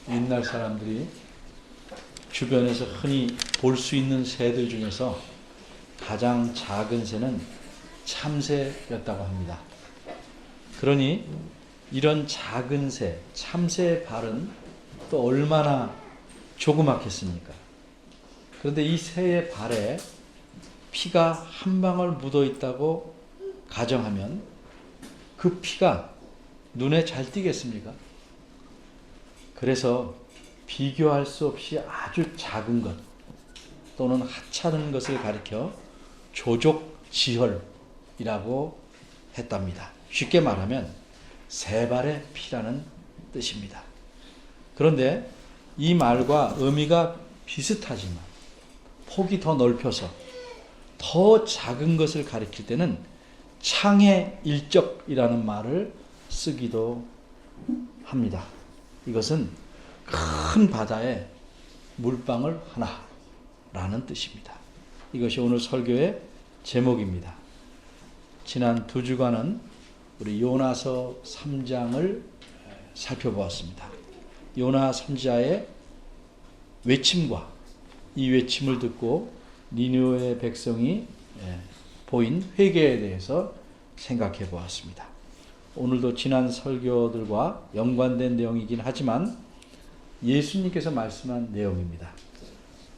옛날 사람들이 주변에서 흔히 볼 수 있는 새들 중에서 가장 작은 새는 참새였다고 합니다. 그러니 이런 작은 새, 참새의 발은 또 얼마나 조그맣겠습니까? 그런데 이 새의 발에 피가 한 방울 묻어 있다고 가정하면 그 피가 눈에 잘 띄겠습니까? 그래서 비교할 수 없이 아주 작은 것 또는 하찮은 것을 가리켜 조족지혈이라고 했답니다. 쉽게 말하면 새발의 피라는 뜻입니다. 그런데 이 말과 의미가 비슷하지만 폭이 더 넓혀서 더 작은 것을 가리킬 때는 창의 일적이라는 말을 쓰기도 합니다. 이것은 큰 바다에 물방울 하나라는 뜻입니다. 이것이 오늘 설교의 제목입니다. 지난 2주간은 우리 요나서 3장을 살펴보았습니다. 요나 선지자의 외침과 이 외침을 듣고 니느웨 백성이 보인 회개에 대해서 생각해 보았습니다. 오늘도 지난 설교들과 연관된 내용이긴 하지만 예수님께서 말씀한 내용입니다.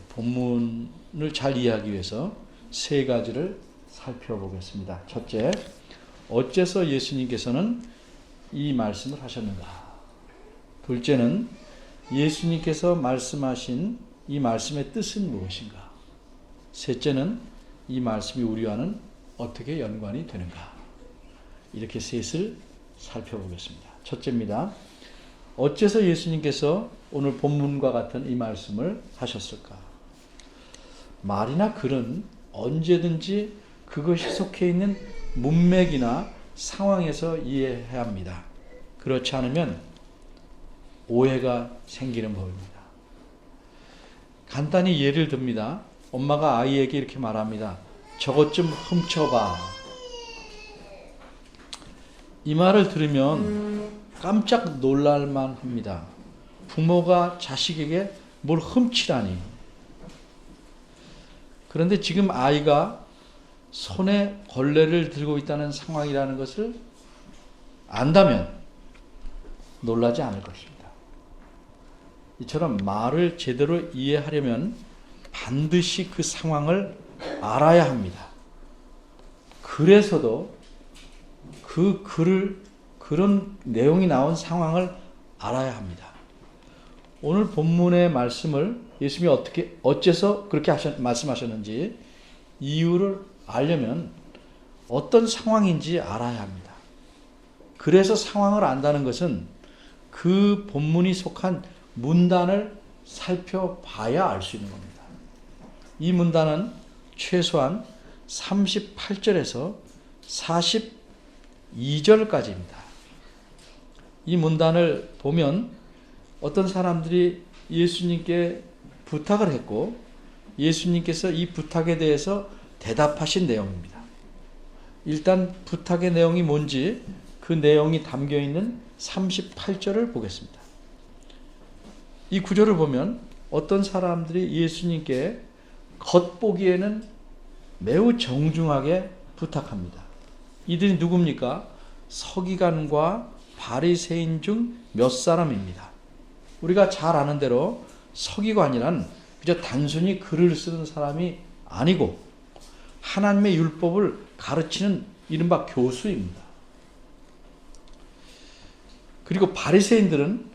본문을 잘 이해하기 위해서 3가지를 살펴보겠습니다. 첫째, 어째서 예수님께서는 이 말씀을 하셨는가? 둘째는 예수님께서 말씀하신 이 말씀의 뜻은 무엇인가? 셋째는 이 말씀이 우리와는 어떻게 연관이 되는가? 이렇게 셋을 살펴보겠습니다. 첫째입니다. 어째서 예수님께서 오늘 본문과 같은 이 말씀을 하셨을까? 말이나 글은 언제든지 그것이 속해 있는 문맥이나 상황에서 이해해야 합니다. 그렇지 않으면 오해가 생기는 법입니다. 간단히 예를 듭니다. 엄마가 아이에게 이렇게 말합니다. 저것 좀 훔쳐봐. 이 말을 들으면 깜짝 놀랄만 합니다. 부모가 자식에게 뭘 훔치라니. 그런데 지금 아이가 손에 걸레를 들고 있다는 상황이라는 것을 안다면 놀라지 않을 것입니다. 이처럼 말을 제대로 이해하려면 반드시 그 상황을 알아야 합니다. 그래서도 그 글을 그런 내용이 나온 상황을 알아야 합니다. 오늘 본문의 말씀을 예수님이 어째서 그렇게 말씀하셨는지 이유를 알려면 어떤 상황인지 알아야 합니다. 그래서 상황을 안다는 것은 그 본문이 속한 문단을 살펴봐야 알 수 있는 겁니다. 이 문단은 최소한 38절에서 42절까지입니다. 이 문단을 보면 어떤 사람들이 예수님께 부탁을 했고 예수님께서 이 부탁에 대해서 대답하신 내용입니다. 일단 부탁의 내용이 뭔지 그 내용이 담겨있는 38절을 보겠습니다. 이 구절을 보면 어떤 사람들이 예수님께 겉보기에는 매우 정중하게 부탁합니다. 이들이 누굽니까? 서기관과 바리새인 중 몇 사람입니다. 우리가 잘 아는 대로 서기관이란 그저 단순히 글을 쓰는 사람이 아니고 하나님의 율법을 가르치는 이른바 교수입니다. 그리고 바리새인들은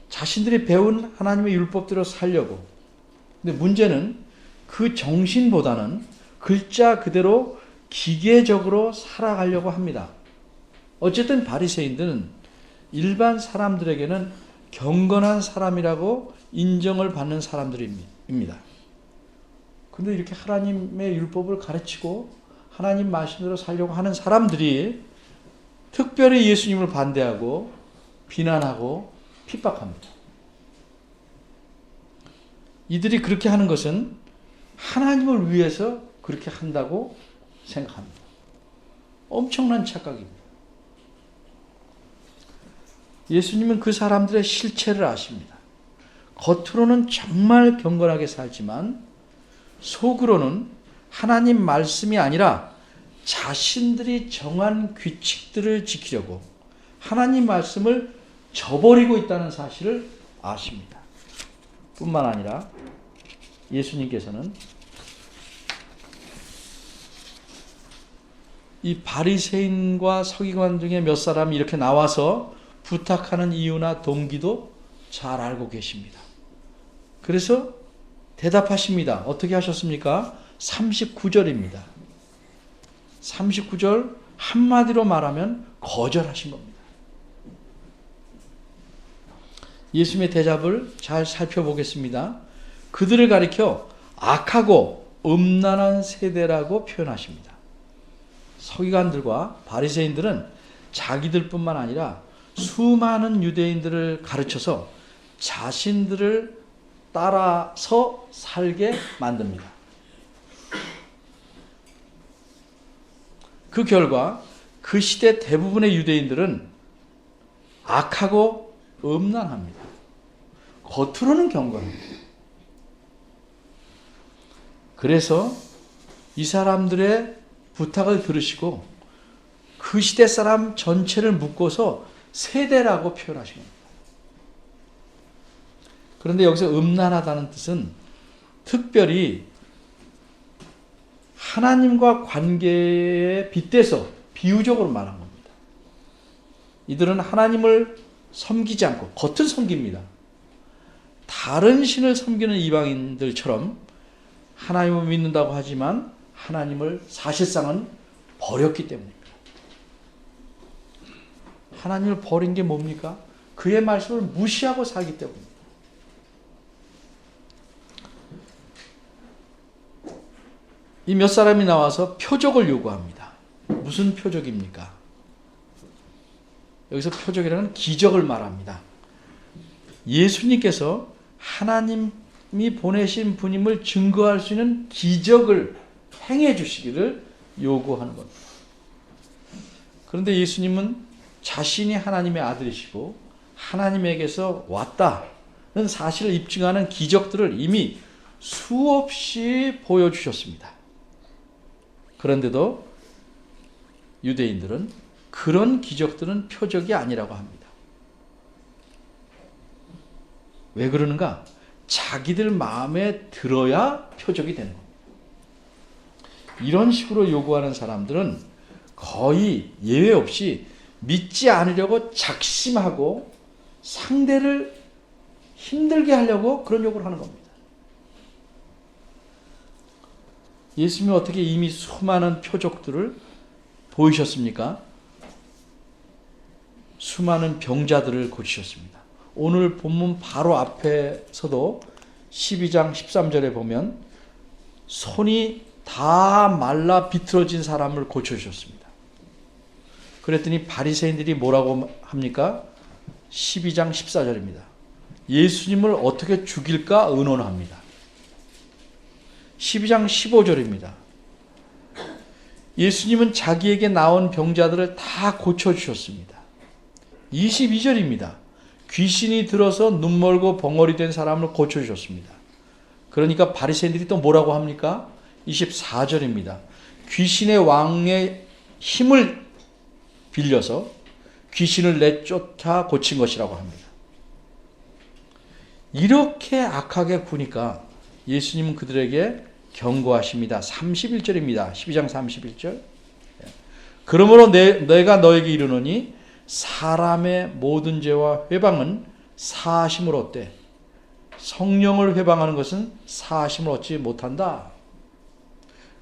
자신들이 배운 하나님의 율법대로 살려고, 근데 문제는 그 정신보다는 글자 그대로 기계적으로 살아가려고 합니다. 어쨌든 바리새인들은 일반 사람들에게는 경건한 사람이라고 인정을 받는 사람들입니다. 그런데 이렇게 하나님의 율법을 가르치고 하나님 말씀대로 살려고 하는 사람들이 특별히 예수님을 반대하고 비난하고 핍박합니다. 이들이 그렇게 하는 것은 하나님을 위해서 그렇게 한다고 생각합니다. 엄청난 착각입니다. 예수님은 그 사람들의 실체를 아십니다. 겉으로는 정말 경건하게 살지만 속으로는 하나님 말씀이 아니라 자신들이 정한 규칙들을 지키려고 하나님 말씀을 저버리고 있다는 사실을 아십니다. 뿐만 아니라 예수님께서는 이 바리새인과 서기관 중에 몇 사람이 이렇게 나와서 부탁하는 이유나 동기도 잘 알고 계십니다. 그래서 대답하십니다. 어떻게 하셨습니까? 39절입니다. 39절 한마디로 말하면 거절하신 겁니다. 예수님의 대답을 잘 살펴보겠습니다. 그들을 가리켜 악하고 음란한 세대라고 표현하십니다. 서기관들과 바리새인들은 자기들뿐만 아니라 수많은 유대인들을 가르쳐서 자신들을 따라서 살게 만듭니다. 그 결과 그 시대 대부분의 유대인들은 악하고 음란합니다. 겉으로는 경건합니다. 그래서 이 사람들의 부탁을 들으시고 그 시대 사람 전체를 묶어서 세대라고 표현하신 겁니다. 그런데 여기서 음란하다는 뜻은 특별히 하나님과 관계에 빗대서 비유적으로 말한 겁니다. 이들은 하나님을 섬기지 않고 겉은 섬깁니다. 다른 신을 섬기는 이방인들처럼 하나님을 믿는다고 하지만 하나님을 사실상은 버렸기 때문입니다. 하나님을 버린 게 뭡니까? 그의 말씀을 무시하고 살기 때문입니다. 이 몇 사람이 나와서 표적을 요구합니다. 무슨 표적입니까? 여기서 표적이라는 기적을 말합니다. 예수님께서 하나님이 보내신 분임을 증거할 수 있는 기적을 행해 주시기를 요구하는 겁니다. 그런데 예수님은 자신이 하나님의 아들이시고 하나님에게서 왔다는 사실을 입증하는 기적들을 이미 수없이 보여주셨습니다. 그런데도 유대인들은 그런 기적들은 표적이 아니라고 합니다. 왜 그러는가? 자기들 마음에 들어야 표적이 되는 겁니다. 이런 식으로 요구하는 사람들은 거의 예외 없이 믿지 않으려고 작심하고 상대를 힘들게 하려고 그런 요구를 하는 겁니다. 예수님이 어떻게 이미 수많은 표적들을 보이셨습니까? 수많은 병자들을 고치셨습니다. 오늘 본문 바로 앞에서도 12장 13절에 보면 손이 다 말라 비틀어진 사람을 고쳐주셨습니다. 그랬더니 바리새인들이 뭐라고 합니까? 12장 14절입니다. 예수님을 어떻게 죽일까 의논합니다. 12장 15절입니다. 예수님은 자기에게 나온 병자들을 다 고쳐주셨습니다. 22절입니다. 귀신이 들어서 눈멀고 벙어리 된 사람을 고쳐주셨습니다. 그러니까 바리새인들이 또 뭐라고 합니까? 24절입니다. 귀신의 왕의 힘을 빌려서 귀신을 내쫓아 고친 것이라고 합니다. 이렇게 악하게 구니까 예수님은 그들에게 경고하십니다. 31절입니다. 12장 31절. 그러므로 내가 너에게 이르노니 사람의 모든 죄와 회방은 사하심을 얻되 성령을 회방하는 것은 사하심을 얻지 못한다.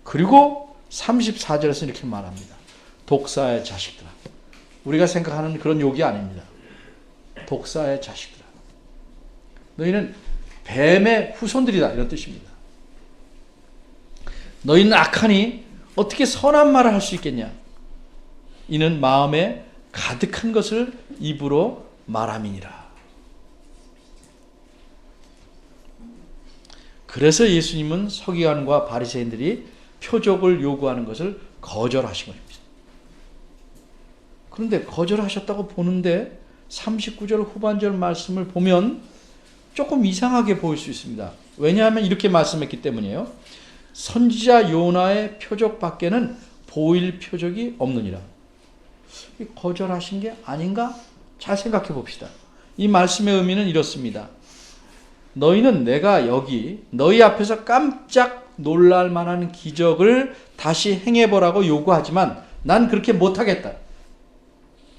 그리고 34절에서 이렇게 말합니다. 독사의 자식들아. 우리가 생각하는 그런 욕이 아닙니다. 독사의 자식들아. 너희는 뱀의 후손들이다. 이런 뜻입니다. 너희는 악하니 어떻게 선한 말을 할 수 있겠냐? 이는 마음에 가득한 것을 입으로 말함이니라. 그래서 예수님은 서기관과 바리새인들이 표적을 요구하는 것을 거절하신 것입니다. 그런데 거절하셨다고 보는데 39절 후반절 말씀을 보면 조금 이상하게 보일 수 있습니다. 왜냐하면 이렇게 말씀했기 때문이에요. 선지자 요나의 표적 밖에는 보일 표적이 없느니라. 거절하신 게 아닌가? 잘 생각해 봅시다. 이 말씀의 의미는 이렇습니다. 너희는 내가 여기 너희 앞에서 깜짝 놀랄 만한 기적을 다시 행해보라고 요구하지만 난 그렇게 못하겠다.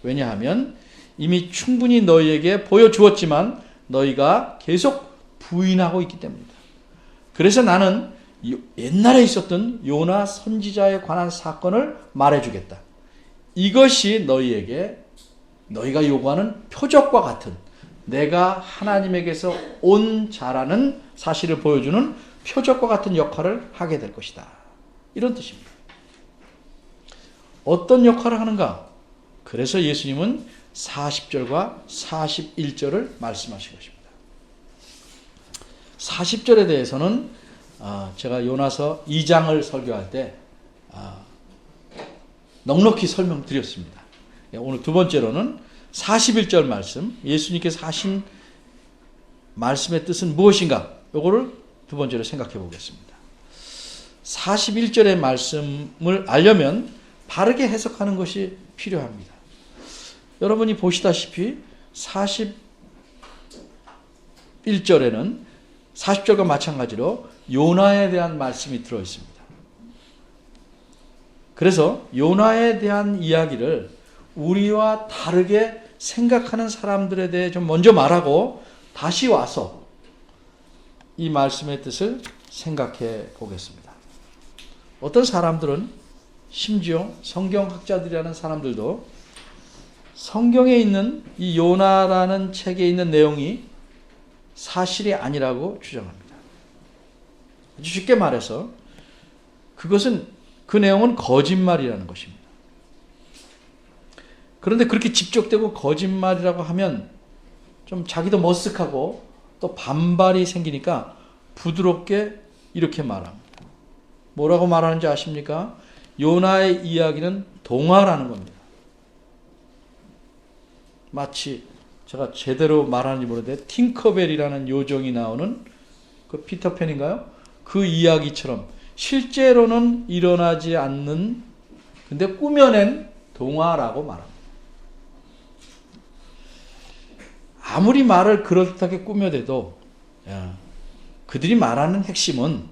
왜냐하면 이미 충분히 너희에게 보여주었지만 너희가 계속 부인하고 있기 때문이다. 그래서 나는 옛날에 있었던 요나 선지자에 관한 사건을 말해주겠다. 이것이 너희가 요구하는 표적과 같은 내가 하나님에게서 온 자라는 사실을 보여주는 표적과 같은 역할을 하게 될 것이다. 이런 뜻입니다. 어떤 역할을 하는가? 그래서 예수님은 40절과 41절을 말씀하신 것입니다. 40절에 대해서는 제가 요나서 2장을 설교할 때 넉넉히 설명드렸습니다. 오늘 두 번째로는 41절 말씀, 예수님께서 하신 말씀의 뜻은 무엇인가? 이거를 두 번째로 생각해 보겠습니다. 41절의 말씀을 알려면 바르게 해석하는 것이 필요합니다. 여러분이 보시다시피 41절에는 40절과 마찬가지로 요나에 대한 말씀이 들어 있습니다. 그래서 요나에 대한 이야기를 우리와 다르게 생각하는 사람들에 대해 좀 먼저 말하고 다시 와서 이 말씀의 뜻을 생각해 보겠습니다. 어떤 사람들은 심지어 성경학자들이라는 사람들도 성경에 있는 이 요나라는 책에 있는 내용이 사실이 아니라고 주장합니다. 아주 쉽게 말해서 그 내용은 거짓말이라는 것입니다. 그런데 그렇게 직접되고 거짓말이라고 하면 좀 자기도 머쓱하고 또 반발이 생기니까 부드럽게 이렇게 말합니다. 뭐라고 말하는지 아십니까? 요나의 이야기는 동화라는 겁니다. 마치 제가 제대로 말하는지 모르는데 팅커벨이라는 요정이 나오는 그 피터팬인가요? 그 이야기처럼 실제로는 일어나지 않는 근데 꾸며낸 동화라고 말합니다. 아무리 말을 그럴듯하게 꾸며대도 그들이 말하는 핵심은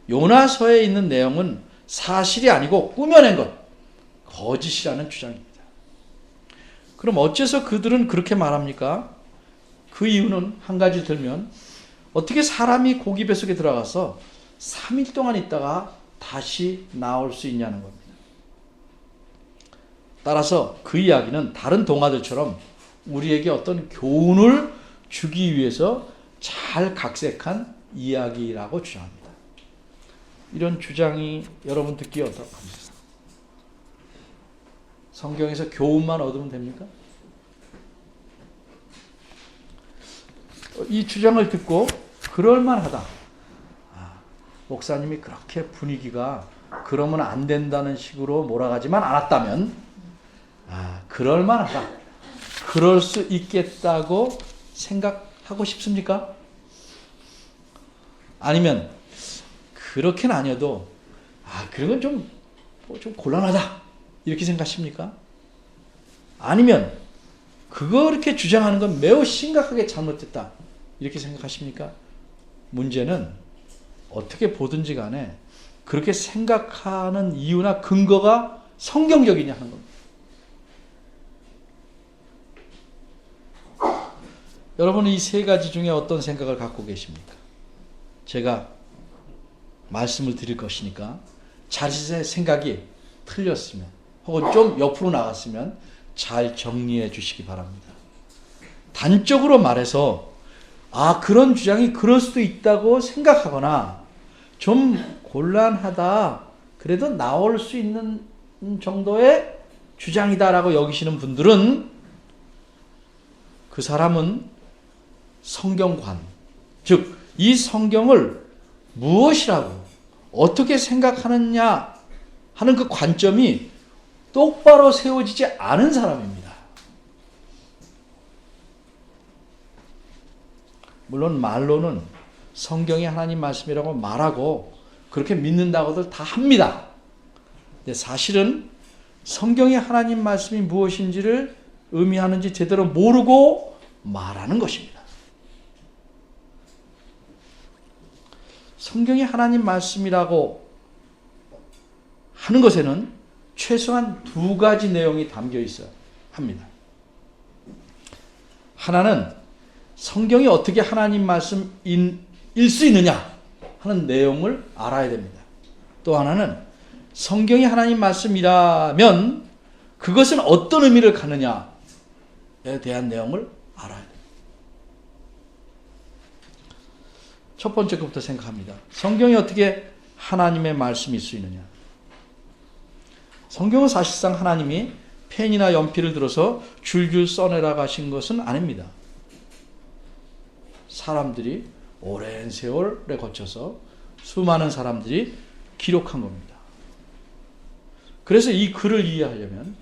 요나서에 있는 내용은 사실이 아니고 꾸며낸 것, 거짓이라는 주장입니다. 그럼 어째서 그들은 그렇게 말합니까? 그 이유는 한 가지 들면 어떻게 사람이 고기 뱃속에 들어가서 3일 동안 있다가 다시 나올 수 있냐는 겁니다. 따라서 그 이야기는 다른 동화들처럼 우리에게 어떤 교훈을 주기 위해서 잘 각색한 이야기라고 주장합니다. 이런 주장이 여러분 듣기에 어떡합니까? 성경에서 교훈만 얻으면 됩니까? 이 주장을 듣고 그럴만하다. 목사님이 그렇게 분위기가 그러면 안 된다는 식으로 몰아가지만 않았다면 그럴만하다. 그럴 수 있겠다고 생각하고 싶습니까? 아니면 그렇게는 아니어도 그런 건 좀 곤란하다 이렇게 생각하십니까? 아니면 그렇게 주장하는 건 매우 심각하게 잘못됐다 이렇게 생각하십니까? 문제는 어떻게 보든지 간에 그렇게 생각하는 이유나 근거가 성경적이냐 하는 겁니다. 여러분은 이 세 가지 중에 어떤 생각을 갖고 계십니까? 제가 말씀을 드릴 것이니까 자신의 생각이 틀렸으면 혹은 좀 옆으로 나갔으면 잘 정리해 주시기 바랍니다. 단적으로 말해서 그런 주장이 그럴 수도 있다고 생각하거나 좀 곤란하다 그래도 나올 수 있는 정도의 주장이다라고 여기시는 분들은 그 사람은 성경관, 즉 이 성경을 무엇이라고 어떻게 생각하느냐 하는 그 관점이 똑바로 세워지지 않은 사람입니다. 물론 말로는 성경이 하나님 말씀이라고 말하고 그렇게 믿는다고들 다 합니다. 근데 사실은 성경이 하나님 말씀이 무엇인지를 의미하는지 제대로 모르고 말하는 것입니다. 성경이 하나님 말씀이라고 하는 것에는 최소한 두 가지 내용이 담겨 있어야 합니다. 하나는 성경이 어떻게 하나님 말씀일 수 있느냐 하는 내용을 알아야 됩니다. 또 하나는 성경이 하나님 말씀이라면 그것은 어떤 의미를 갖느냐에 대한 내용을 알아야 됩니다. 첫 번째 것부터 생각합니다. 성경이 어떻게 하나님의 말씀일 수 있느냐. 성경은 사실상 하나님이 펜이나 연필을 들어서 줄줄 써내라 하신 것은 아닙니다. 사람들이 오랜 세월에 거쳐서 수많은 사람들이 기록한 겁니다. 그래서 이 글을 이해하려면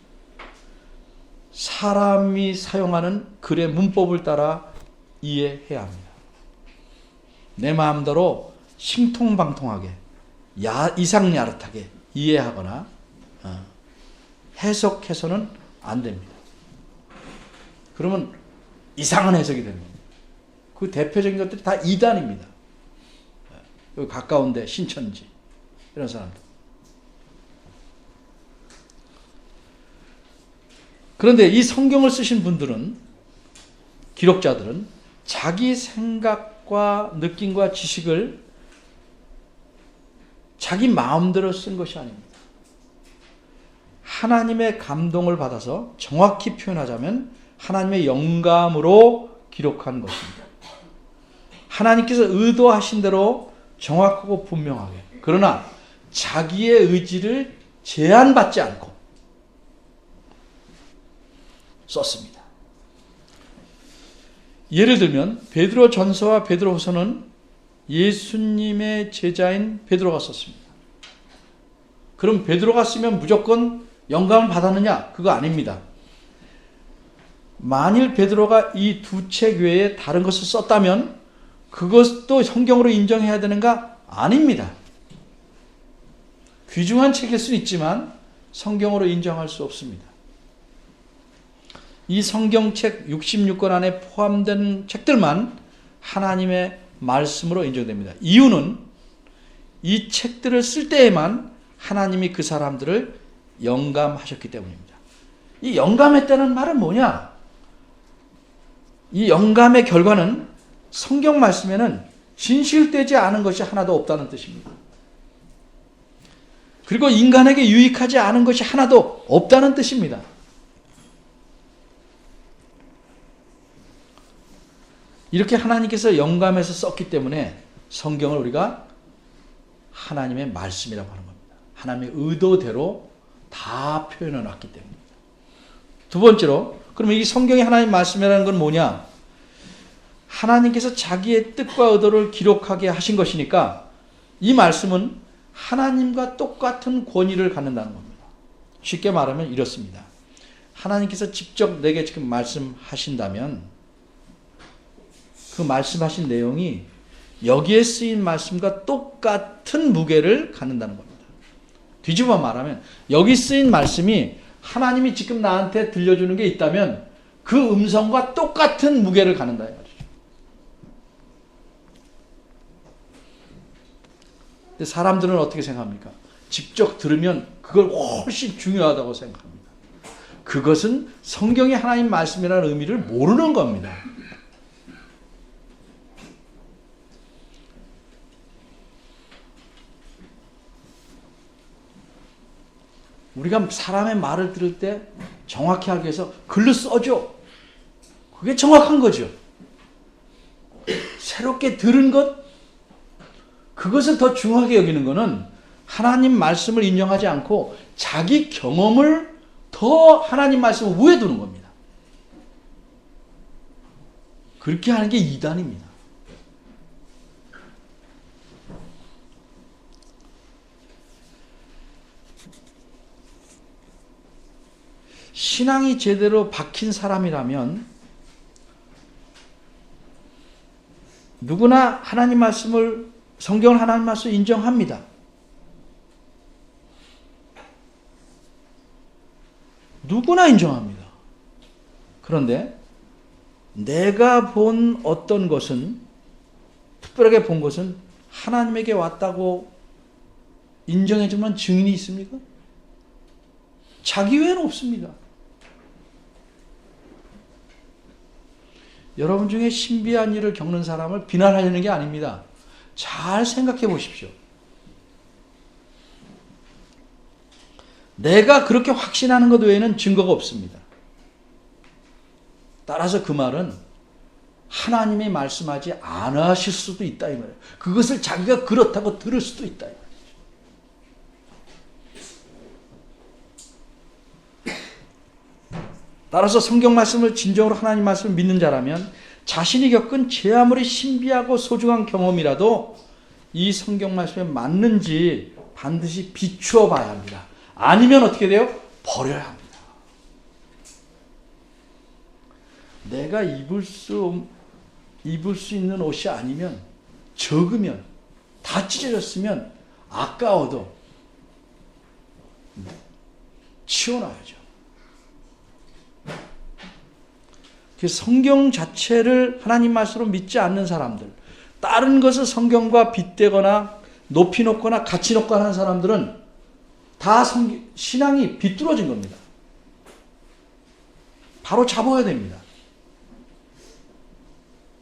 사람이 사용하는 글의 문법을 따라 이해해야 합니다. 내 마음대로 신통방통하게 이상야릇하게 이해하거나 해석해서는 안 됩니다. 그러면 이상한 해석이 되는 겁니다. 그 대표적인 것들이 다 이단입니다. 여기 가까운데 신천지 이런 사람들. 그런데 이 성경을 쓰신 분들은, 기록자들은 자기 생각과 느낌과 지식을 자기 마음대로 쓴 것이 아닙니다. 하나님의 감동을 받아서 정확히 표현하자면 하나님의 영감으로 기록한 것입니다. 하나님께서 의도하신 대로 정확하고 분명하게, 그러나 자기의 의지를 제한받지 않고 썼습니다. 예를 들면 베드로 전서와 베드로 후서는 예수님의 제자인 베드로가 썼습니다. 그럼 베드로가 쓰면 무조건 영감을 받았느냐? 그거 아닙니다. 만일 베드로가 이 두 책 외에 다른 것을 썼다면 그것도 성경으로 인정해야 되는가? 아닙니다. 귀중한 책일 수는 있지만 성경으로 인정할 수 없습니다. 이 성경책 66권 안에 포함된 책들만 하나님의 말씀으로 인정됩니다. 이유는 이 책들을 쓸 때에만 하나님이 그 사람들을 영감하셨기 때문입니다. 이 영감했다는 말은 뭐냐? 이 영감의 결과는 성경 말씀에는 진실되지 않은 것이 하나도 없다는 뜻입니다. 그리고 인간에게 유익하지 않은 것이 하나도 없다는 뜻입니다. 이렇게 하나님께서 영감해서 썼기 때문에 성경을 우리가 하나님의 말씀이라고 하는 겁니다. 하나님의 의도대로 다 표현해 놨기 때문입니다. 두 번째로, 그러면 이 성경이 하나님 말씀이라는 건 뭐냐? 하나님께서 자기의 뜻과 의도를 기록하게 하신 것이니까 이 말씀은 하나님과 똑같은 권위를 갖는다는 겁니다. 쉽게 말하면 이렇습니다. 하나님께서 직접 내게 지금 말씀하신다면 그 말씀하신 내용이 여기에 쓰인 말씀과 똑같은 무게를 갖는다는 겁니다. 뒤집어 말하면 여기 쓰인 말씀이 하나님이 지금 나한테 들려주는 게 있다면 그 음성과 똑같은 무게를 갖는다 이 말이죠. 근데 사람들은 어떻게 생각합니까? 직접 들으면 그걸 훨씬 중요하다고 생각합니다. 그것은 성경이 하나님 말씀이라는 의미를 모르는 겁니다. 우리가 사람의 말을 들을 때 정확히 하기 위해서 글로 써줘. 그게 정확한 거죠. 새롭게 들은 것, 그것을 더 중요하게 여기는 것은 하나님 말씀을 인정하지 않고 자기 경험을 더 하나님 말씀을 위에 두는 겁니다. 그렇게 하는 게 이단입니다. 신앙이 제대로 박힌 사람이라면 누구나 하나님 말씀을, 성경을 하나님 말씀을 인정합니다. 누구나 인정합니다. 그런데 내가 본 어떤 것은, 특별하게 본 것은 하나님에게 왔다고 인정해주는 증인이 있습니까? 자기 외에는 없습니다. 여러분 중에 신비한 일을 겪는 사람을 비난하려는 게 아닙니다. 잘 생각해 보십시오. 내가 그렇게 확신하는 것 외에는 증거가 없습니다. 따라서 그 말은 하나님이 말씀하지 않으실 수도 있다 이 말이에요. 그것을 자기가 그렇다고 들을 수도 있다 이 말이에요. 따라서 성경 말씀을 진정으로 하나님 말씀을 믿는 자라면 자신이 겪은 제 아무리 신비하고 소중한 경험이라도 이 성경 말씀에 맞는지 반드시 비추어 봐야 합니다. 아니면 어떻게 돼요? 버려야 합니다. 내가 입을 수 있는 옷이 아니면, 적으면, 다 찢어졌으면 아까워도 치워놔야죠. 성경 자체를 하나님 말씀으로 믿지 않는 사람들, 다른 것을 성경과 빗대거나 높이 놓거나 같이 놓거나 하는 사람들은 다 신앙이 비뚤어진 겁니다. 바로 잡아야 됩니다.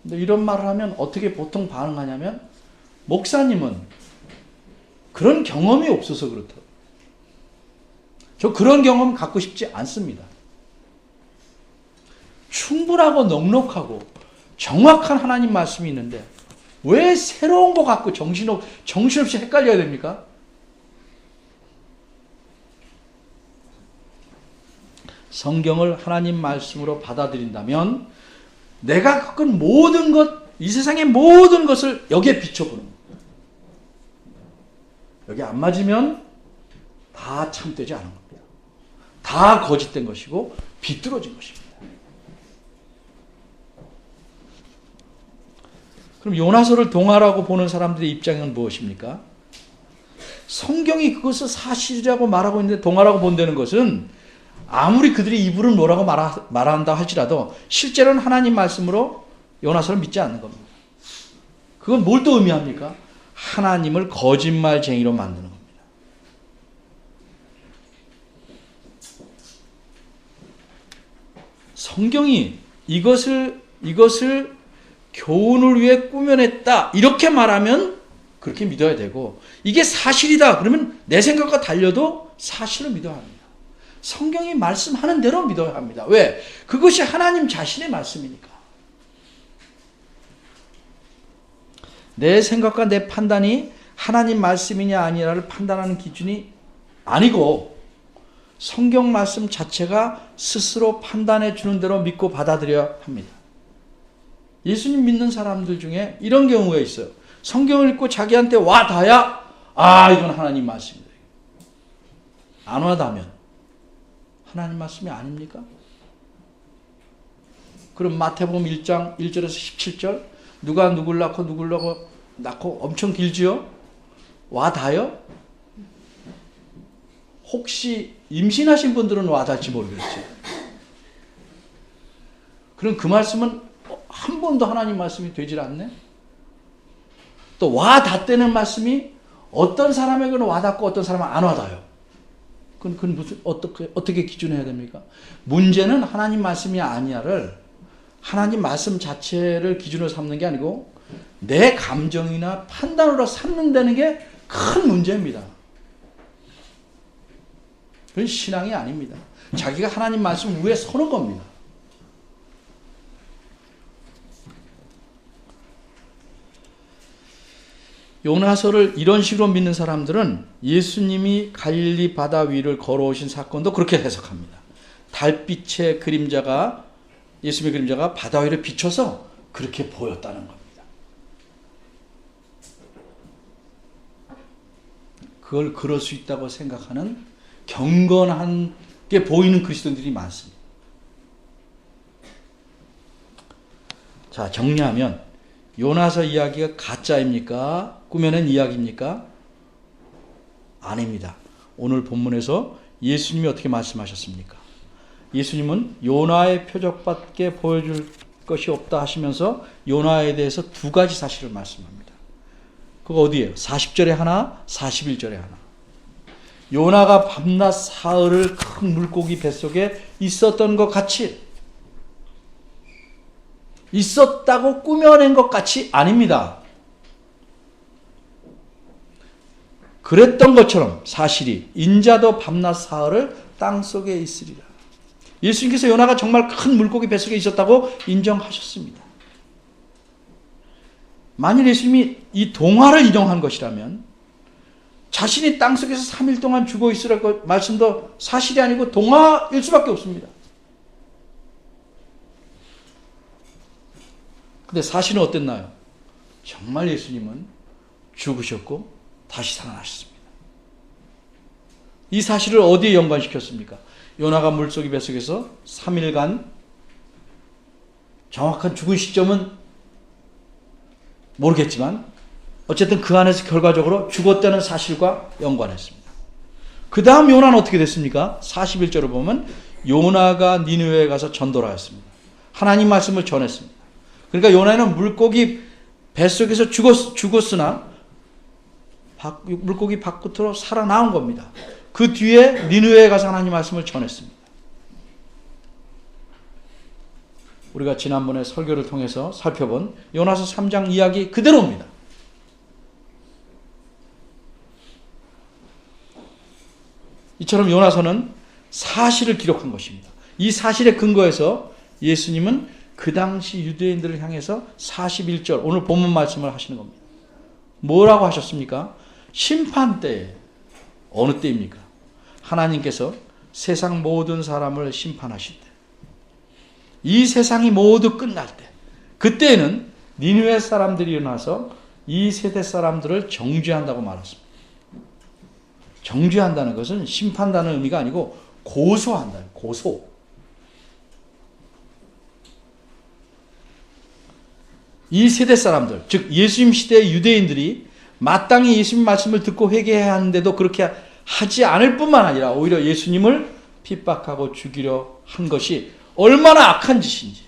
근데 이런 말을 하면 어떻게 보통 반응하냐면, 목사님은 그런 경험이 없어서 그렇다고. 저 그런 경험 갖고 싶지 않습니다. 충분하고 넉넉하고 정확한 하나님 말씀이 있는데 왜 새로운 거 갖고 정신없이 헷갈려야 됩니까? 성경을 하나님 말씀으로 받아들인다면 내가 겪은 모든 것, 이 세상의 모든 것을 여기에 비춰보는 거예요. 여기 안 맞으면 다 참되지 않은 겁니다. 다 거짓된 것이고 비뚤어진 것입니다. 그럼 요나서를 동화라고 보는 사람들의 입장은 무엇입니까? 성경이 그것을 사실이라고 말하고 있는데 동화라고 본다는 것은 아무리 그들이 입으로 뭐라고 말한다 할지라도 실제로는 하나님 말씀으로 요나서를 믿지 않는 겁니다. 그건 뭘 또 의미합니까? 하나님을 거짓말쟁이로 만드는 겁니다. 성경이 이것을 교훈을 위해 꾸며냈다 이렇게 말하면 그렇게 믿어야 되고, 이게 사실이다 그러면 내 생각과 달려도 사실을 믿어야 합니다. 성경이 말씀하는 대로 믿어야 합니다. 왜? 그것이 하나님 자신의 말씀이니까. 내 생각과 내 판단이 하나님 말씀이냐 아니냐를 판단하는 기준이 아니고 성경 말씀 자체가 스스로 판단해 주는 대로 믿고 받아들여야 합니다. 예수님 믿는 사람들 중에 이런 경우가 있어요. 성경을 읽고 자기한테 와닿아야 이건 하나님 말씀이다. 안 와닿으면 하나님 말씀이 아닙니까? 그럼 마태복음 1장 1절에서 17절 누가 누굴 낳고 엄청 길지요? 와닿아요? 혹시 임신하신 분들은 와닿을지 모르겠어요. 그럼 그 말씀은 한 번도 하나님 말씀이 되질 않네? 또 와닿다는 말씀이 어떤 사람에게는 와닿고 어떤 사람은 안 와닿아요. 그건 무슨 어떻게 기준해야 됩니까? 문제는 하나님 말씀이 아니야를 하나님 말씀 자체를 기준으로 삼는 게 아니고 내 감정이나 판단으로 삼는다는 게 큰 문제입니다. 그건 신앙이 아닙니다. 자기가 하나님 말씀 위에 서는 겁니다. 요나서를 이런 식으로 믿는 사람들은 예수님이 갈릴리 바다 위를 걸어오신 사건도 그렇게 해석합니다. 달빛의 그림자가, 예수님의 그림자가 바다 위를 비춰서 그렇게 보였다는 겁니다. 그걸 그럴 수 있다고 생각하는 경건한 게 보이는 그리스도인들이 많습니다. 자, 정리하면 요나서 이야기가 가짜입니까? 꾸며낸 이야기입니까? 아닙니다. 오늘 본문에서 예수님이 어떻게 말씀하셨습니까? 예수님은 요나의 표적밖에 보여줄 것이 없다 하시면서 요나에 대해서 두 가지 사실을 말씀합니다. 그거 어디예요? 40절에 하나, 41절에 하나. 요나가 밤낮 사흘을 큰 물고기 뱃속에 있었던 것 같이, 있었다고 꾸며낸 것 같이 아닙니다. 그랬던 것처럼 사실이 인자도 밤낮 사흘을 땅속에 있으리라. 예수님께서 요나가 정말 큰 물고기 뱃속에 있었다고 인정하셨습니다. 만일 예수님이 이 동화를 인용한 것이라면 자신이 땅속에서 3일 동안 죽어 있으라고 말씀도 사실이 아니고 동화일 수밖에 없습니다. 근데 사실은 어땠나요? 정말 예수님은 죽으셨고 다시 살아나셨습니다. 이 사실을 어디에 연관시켰습니까? 요나가 물속의 뱃속에서 3일간, 정확한 죽은 시점은 모르겠지만 어쨌든 그 안에서 결과적으로 죽었다는 사실과 연관했습니다. 그 다음 요나는 어떻게 됐습니까? 41절을 보면 요나가 니느웨에 가서 전도를 하였습니다. 하나님 말씀을 전했습니다. 그러니까 요나는 물고기 뱃속에서 죽었으나 물고기 밖으로 살아나온 겁니다. 그 뒤에 니느웨에 가서 하나님 말씀을 전했습니다. 우리가 지난번에 설교를 통해서 살펴본 요나서 3장 이야기 그대로입니다. 이처럼 요나서는 사실을 기록한 것입니다. 이 사실에 근거해서 예수님은 그 당시 유대인들을 향해서 41절 오늘 본문 말씀을 하시는 겁니다. 뭐라고 하셨습니까? 심판 때에, 어느 때입니까? 하나님께서 세상 모든 사람을 심판하실 때, 이 세상이 모두 끝날 때, 그때에는 니느웨 사람들이 일어나서 이 세대 사람들을 정죄한다고 말했습니다. 정죄한다는 것은 심판다는 의미가 아니고 고소한다. 고소. 이 세대 사람들, 즉 예수님 시대의 유대인들이 마땅히 예수님 말씀을 듣고 회개해야 하는데도 그렇게 하지 않을 뿐만 아니라 오히려 예수님을 핍박하고 죽이려 한 것이 얼마나 악한 짓인지,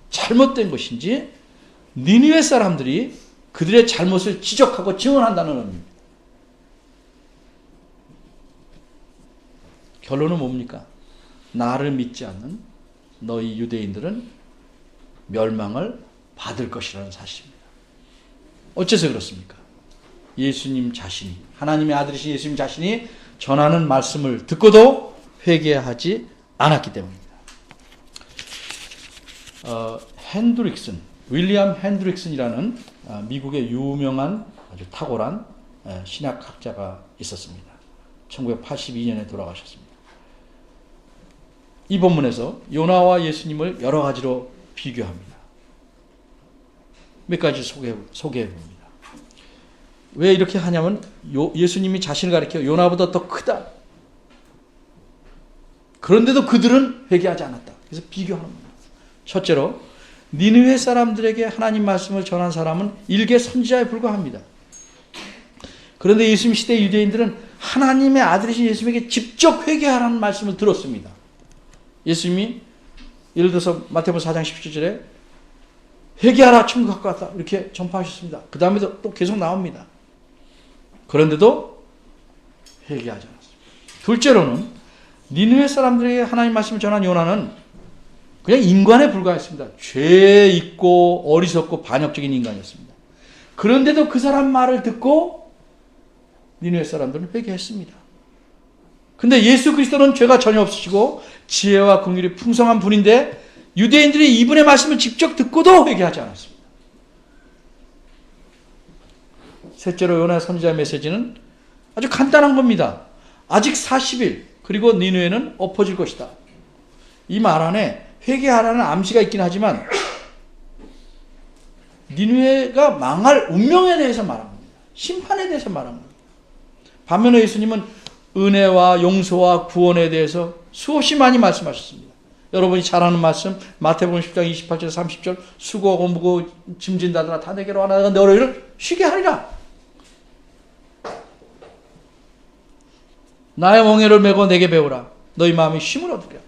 잘못된 것인지 니느웨 사람들이 그들의 잘못을 지적하고 증언한다는 의미입니다. 결론은 뭡니까? 나를 믿지 않는 너희 유대인들은 멸망을 받을 것이라는 사실입니다. 어째서 그렇습니까? 예수님 자신이, 하나님의 아들이신 예수님 자신이 전하는 말씀을 듣고도 회개하지 않았기 때문입니다. 윌리엄 핸드릭슨이라는 미국의 유명한 아주 탁월한 신학학자가 있었습니다. 1982년에 돌아가셨습니다. 이 본문에서 요나와 예수님을 여러 가지로 비교합니다. 몇 가지 소개해 봅니다. 왜 이렇게 하냐면 예수님이 자신을 가리켜 요나보다 더 크다. 그런데도 그들은 회개하지 않았다. 그래서 비교하는 겁니다. 첫째로 니느웨 사람들에게 하나님 말씀을 전한 사람은 일개 선지자에 불과합니다. 그런데 예수님 시대 유대인들은 하나님의 아들이신 예수님에게 직접 회개하라는 말씀을 들었습니다. 예수님이 예를 들어서 마태복음 4장 17절에 회개하라 천국 가까웠다 이렇게 전파하셨습니다. 그 다음에도 또 계속 나옵니다. 그런데도 회개하지 않았습니다. 둘째로는 니느웨 사람들에게 하나님 말씀을 전한 요나는 그냥 인간에 불과했습니다. 죄 있고 어리석고 반역적인 인간이었습니다. 그런데도 그 사람 말을 듣고 니느웨 사람들은 회개했습니다. 근데 예수 그리스도는 죄가 전혀 없으시고 지혜와 긍휼이 풍성한 분인데 유대인들이 이분의 말씀을 직접 듣고도 회개하지 않았습니다. 셋째로 요나 선지자의 메시지는 아주 간단한 겁니다. 아직 40일 그리고 니느웨는 엎어질 것이다. 이 말 안에 회개하라는 암시가 있긴 하지만 니느웨가 망할 운명에 대해서 말한 겁니다. 심판에 대해서 말한 겁니다. 반면에 예수님은 은혜와 용서와 구원에 대해서 수없이 많이 말씀하셨습니다. 여러분이 잘 아는 말씀 마태복음 10장 28절 30절 수고하고 무거워 짐진 자들아 다 내게로 와라 내가 너희를 쉬게 하리라. 나의 멍에를 메고 내게 배우라. 너희 마음이 쉼을 얻으리라.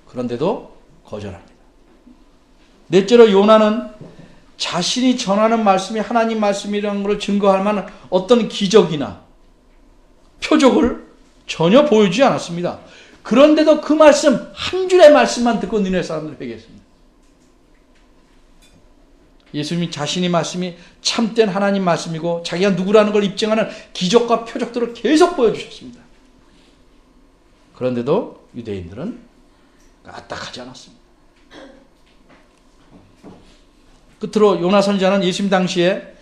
그런데도 거절합니다. 넷째로 요나는 자신이 전하는 말씀이 하나님 말씀이라는 것을 증거할 만한 어떤 기적이나 표적을 전혀 보여주지 않았습니다. 그런데도 그 말씀 한 줄의 말씀만 듣고 니네 사람들 회개했습니다. 예수님이 자신의 말씀이 참된 하나님 말씀이고 자기가 누구라는 걸 입증하는 기적과 표적들을 계속 보여주셨습니다. 그런데도 유대인들은 까딱하지 않았습니다. 끝으로 요나 선지자는 예수님 당시에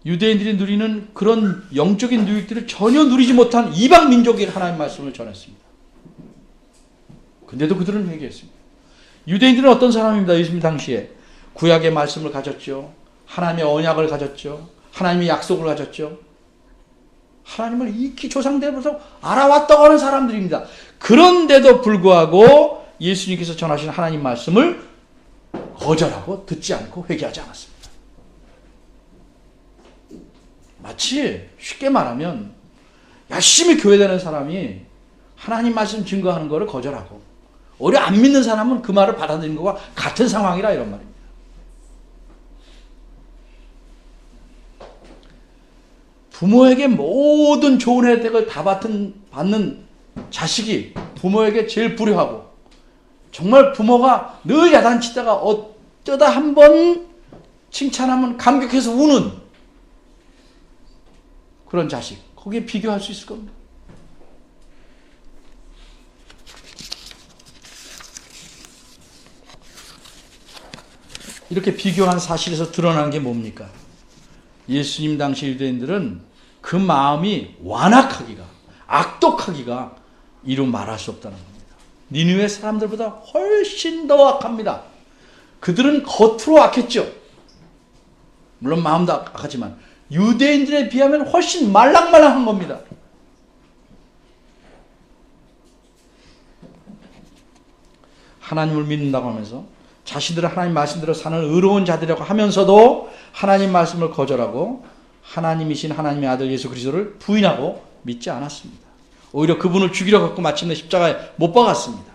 유대인들이 누리는 그런 영적인 유익들을 전혀 누리지 못한 이방 민족에게 하나님의 말씀을 전했습니다. 근데도 그들은 회개했습니다. 유대인들은 어떤 사람입니다. 예수님 당시에 구약의 말씀을 가졌죠. 하나님의 언약을 가졌죠. 하나님의 약속을 가졌죠. 하나님을 익히 조상대부터 알아왔다고 하는 사람들입니다. 그런데도 불구하고 예수님께서 전하신 하나님 말씀을 거절하고 듣지 않고 회개하지 않았습니다. 마치 쉽게 말하면 열심히 교회 다니는 사람이 하나님 말씀 증거하는 것을 거절하고 오히려 안 믿는 사람은 그 말을 받아들이는 것과 같은 상황이라 이런 말입니다. 부모에게 모든 좋은 혜택을 다 받는 자식이 부모에게 제일 불효하고 정말 부모가 늘 야단치다가 어쩌다 한번 칭찬하면 감격해서 우는 그런 자식, 거기에 비교할 수 있을 겁니다. 이렇게 비교한 사실에서 드러난 게 뭡니까? 예수님 당시 유대인들은 그 마음이 완악하기가, 악독하기가 이루 말할 수 없다는 겁니다. 니느웨 사람들보다 훨씬 더 악합니다. 그들은 겉으로 악했죠. 물론 마음도 악하지만 유대인들에 비하면 훨씬 말랑말랑한 겁니다. 하나님을 믿는다고 하면서 자신들은 하나님 말씀대로 사는 의로운 자들이라고 하면서도 하나님 말씀을 거절하고 하나님이신 하나님의 아들 예수 그리스도를 부인하고 믿지 않았습니다. 오히려 그분을 죽이려 갖고 마침내 십자가에 못 박았습니다.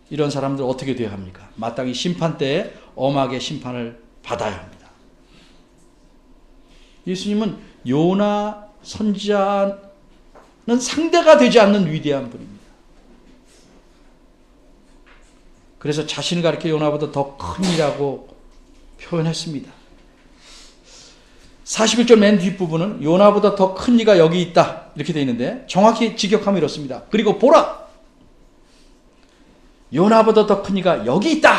이런 사람들 어떻게 되어야 합니까? 마땅히 심판 때에 엄하게 심판을 받아야 합니다. 예수님은 요나 선지자는 상대가 되지 않는 위대한 분입니다. 그래서 자신을 가리켜 요나보다 더 큰 이라고 표현했습니다. 41절 맨 뒷부분은 요나보다 더 큰 이가 여기 있다 이렇게 되어 있는데 정확히 직역하면 이렇습니다. 그리고 보라 요나보다 더 큰 이가 여기 있다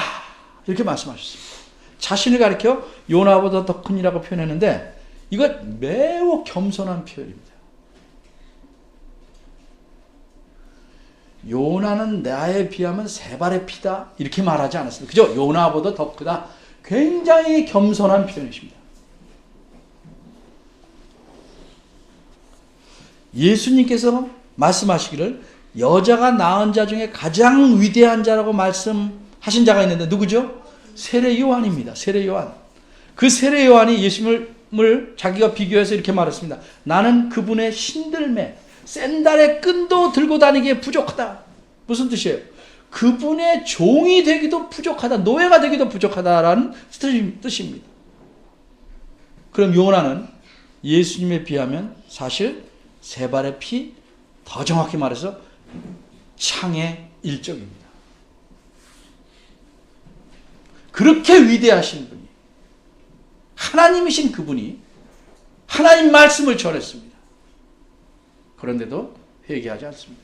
이렇게 말씀하셨습니다. 자신을 가리켜 요나보다 더 큰 이라고 표현했는데 이건 매우 겸손한 표현입니다. 요나는 나에 비하면 세 발의 피다 이렇게 말하지 않았습니다. 그죠? 요나보다 더 크다. 굉장히 겸손한 표현이십니다. 예수님께서 말씀하시기를 여자가 낳은 자 중에 가장 위대한 자라고 말씀하신 자가 있는데 누구죠? 세례 요한입니다. 세례 요한. 그 세례 요한이 예수님을 자기가 비교해서 이렇게 말했습니다. 나는 그분의 신들매 샌달의 끈도 들고 다니기에 부족하다. 무슨 뜻이에요? 그분의 종이 되기도 부족하다. 노예가 되기도 부족하다라는 뜻입니다. 그럼 요나는 예수님에 비하면 사실 세 발의 피, 더 정확히 말해서 창의 일적입니다. 그렇게 위대하신 분이 하나님이신 그분이 하나님 말씀을 전했습니다. 그런데도 회개하지 않습니다.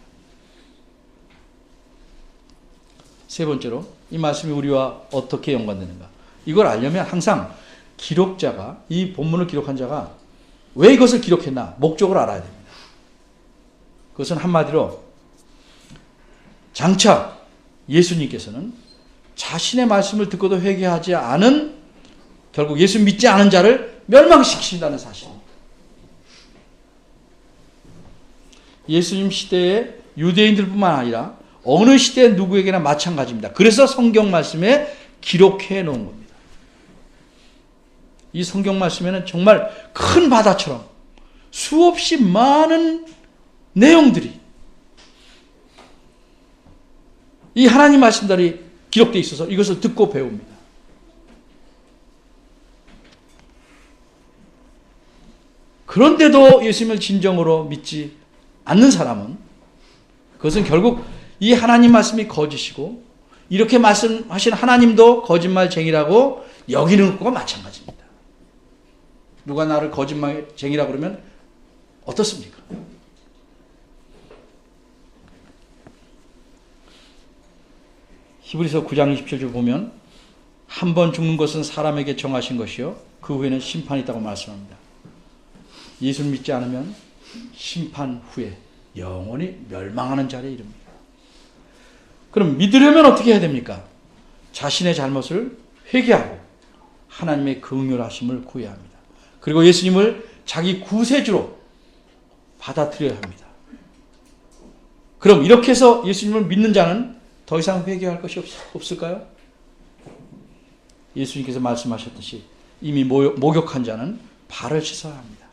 세 번째로 이 말씀이 우리와 어떻게 연관되는가? 이걸 알려면 항상 기록자가 이 본문을 기록한 자가 왜 이것을 기록했나? 목적을 알아야 됩니다. 그것은 한마디로 장차 예수님께서는 자신의 말씀을 듣고도 회개하지 않은 결국 예수 믿지 않은 자를 멸망시키신다는 사실입니다. 예수님 시대에 유대인들뿐만 아니라 어느 시대 누구에게나 마찬가지입니다. 그래서 성경 말씀에 기록해 놓은 겁니다. 이 성경 말씀에는 정말 큰 바다처럼 수없이 많은 내용들이 이 하나님 말씀들이 기록되어 있어서 이것을 듣고 배웁니다. 그런데도 예수님을 진정으로 믿지 않는 사람은 그것은 결국 이 하나님 말씀이 거짓이고 이렇게 말씀하신 하나님도 거짓말쟁이라고 여기는 것과 마찬가지입니다. 누가 나를 거짓말쟁이라고 그러면 어떻습니까? 히브리서 9장 27절 보면 한 번 죽는 것은 사람에게 정하신 것이요 그 후에는 심판이 있다고 말씀합니다. 예수를 믿지 않으면 심판 후에 영원히 멸망하는 자리에 이릅니다. 그럼 믿으려면 어떻게 해야 됩니까? 자신의 잘못을 회개하고 하나님의 긍휼하심을 구해야 합니다. 그리고 예수님을 자기 구세주로 받아들여야 합니다. 그럼 이렇게 해서 예수님을 믿는 자는 더 이상 회개할 것이 없을까요? 예수님께서 말씀하셨듯이 이미 목욕한 자는 발을 씻어야 합니다.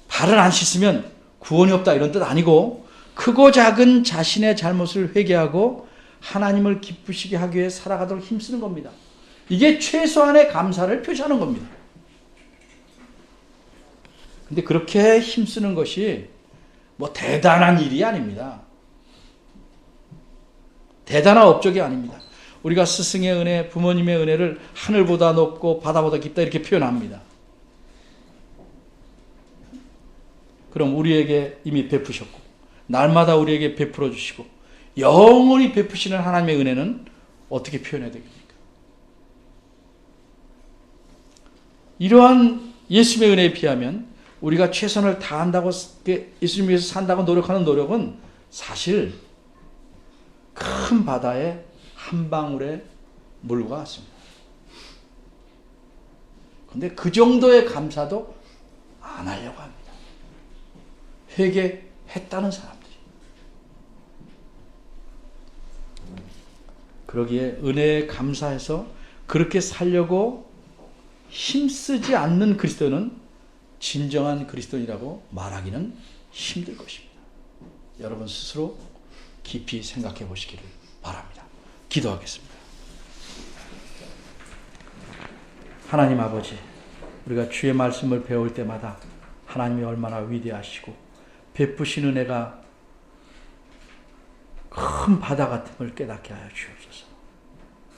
발을 안 씻으면 구원이 없다 이런 뜻 아니고 크고 작은 자신의 잘못을 회개하고 하나님을 기쁘시게 하기 위해 살아가도록 힘쓰는 겁니다. 이게 최소한의 감사를 표시하는 겁니다. 근데 그렇게 힘쓰는 것이 뭐 대단한 일이 아닙니다. 대단한 업적이 아닙니다. 우리가 스승의 은혜, 부모님의 은혜를 하늘보다 높고 바다보다 깊다 이렇게 표현합니다. 그럼 우리에게 이미 베푸셨고 날마다 우리에게 베풀어 주시고 영원히 베푸시는 하나님의 은혜는 어떻게 표현해야 되겠습니까? 이러한 예수님의 은혜에 비하면 우리가 최선을 다한다고 예수님 위해서 산다고 노력하는 노력은 사실 큰 바다의 한 방울의 물과 같습니다. 그런데 그 정도의 감사도 안 하려고 합니다. 회개했다는 사람들이. 그러기에 은혜에 감사해서 그렇게 살려고 힘쓰지 않는 그리스도는 진정한 그리스도인이라고 말하기는 힘들 것입니다. 여러분 스스로 깊이 생각해 보시기를 바랍니다. 기도하겠습니다. 하나님 아버지, 우리가 주의 말씀을 배울 때마다 하나님이 얼마나 위대하시고 베푸신 은혜가 큰 바다 같음을 깨닫게 하여 주옵소서.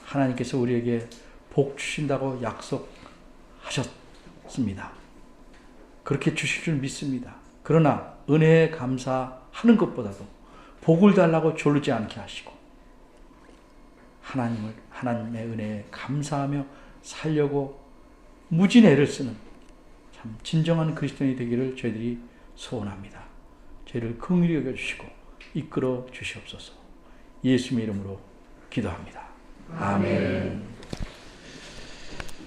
하나님께서 우리에게 복 주신다고 약속하셨습니다. 그렇게 주실 줄 믿습니다. 그러나 은혜에 감사하는 것보다도 복을 달라고 졸르지 않게 하시고 하나님의 은혜에 감사하며 살려고 무진 애를 쓰는 참 진정한 그리스도인이 되기를 저희들이 소원합니다. 저희를 긍휼히 여겨주시고 이끌어 주시옵소서. 예수님의 이름으로 기도합니다. 아멘.